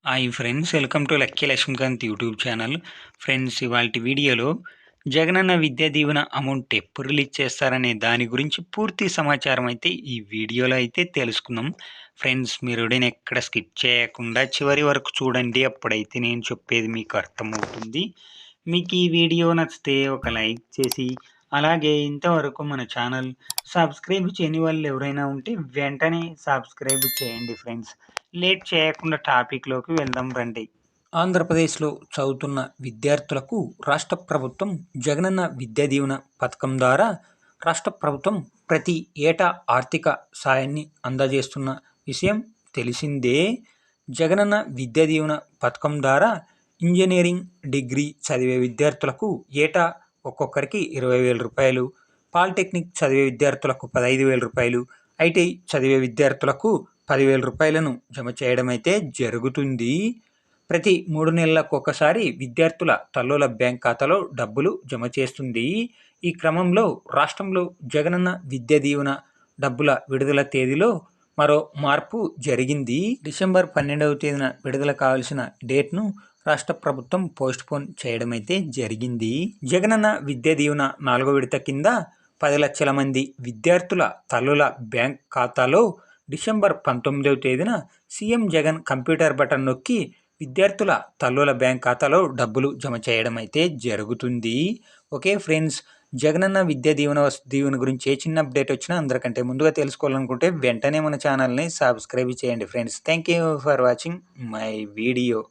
Hi friends, welcome to lucky Lakshmikanth YouTube channel. Friends, ఇవాల్టి వీడియోలో Jagananna Vidya Deevena amount ఎప్పుడు రిలీజ్ చేస్తారనే దాని గురించి పూర్తి సమాచారం అయితే ఈ వీడియోలో అయితే తెలుసుకుందాం. ఫ్రెండ్స్, మీరు ఎవడైనా ఎక్కడ స్కిప్ చేయకుండా చివరి వరకు చూడండి, అప్పుడైతే నేను చెప్పేది మీకు అర్థమవుతుంది. మీకు ఈ వీడియో నచ్చితే ఒక లైక్ చేసి, అలాగే ఇంతవరకు మన ఛానల్ సబ్స్క్రైబ్ చేయని వాళ్ళు ఎవరైనా ఉంటే వెంటనే సబ్స్క్రైబ్ చేయండి. ఫ్రెండ్స్, లేట్ చేయకుండా టాపిక్లోకి వెళ్దాం రండి. ఆంధ్రప్రదేశ్లో చదువుతున్న విద్యార్థులకు రాష్ట్ర ప్రభుత్వం జగనన్న విద్యా దీవెన పథకం ద్వారా రాష్ట్ర ప్రభుత్వం ప్రతి ఏటా ఆర్థిక సాయాన్ని అందజేస్తున్న విషయం తెలిసిందే. జగనన్న విద్యా దీవెన పథకం ద్వారా ఇంజనీరింగ్ డిగ్రీ చదివే విద్యార్థులకు ఏటా ఒక్కొక్కరికి 20,000 రూపాయలు, పాలిటెక్నిక్ చదివే విద్యార్థులకు 15,000 రూపాయలు, ఐటీఐ చదివే విద్యార్థులకు 10,000 రూపాయలను జమ చేయడం అయితే జరుగుతుంది. ప్రతి 3 నెలలకు ఒకసారి విద్యార్థుల తల్లుల బ్యాంక్ ఖాతాలో డబ్బులు జమ చేస్తుంది. ఈ క్రమంలో రాష్ట్రంలో జగనన్న విద్యా దీవెన డబ్బుల విడుదల తేదీలో మరో మార్పు జరిగింది. డిసెంబర్ 12వ తేదీన విడుదల కావాల్సిన డేట్ను రాష్ట్ర ప్రభుత్వం పోస్ట్పోన్ చేయడం అయితే జరిగింది. జగనన్న విద్యా దీవెన 4వ విడత కింద 10 లక్షల మంది విద్యార్థుల తల్లుల బ్యాంక్ ఖాతాలో డిసెంబర్ 19వ తేదీన సీఎం జగన్ కంప్యూటర్ బటన్ నొక్కి విద్యార్థుల తల్లుల బ్యాంక్ ఖాతాలో డబ్బులు జమ చేయడం అయితే జరుగుతుంది. ఓకే ఫ్రెండ్స్, జగనన్న విద్యా దీవెన గురించి ఏ చిన్న అప్డేట్ వచ్చినా అందరికంటే ముందుగా తెలుసుకోవాలనుకుంటే వెంటనే మన ఛానల్ని సబ్స్క్రైబ్ చేయండి. Friends, thank you for watching my video.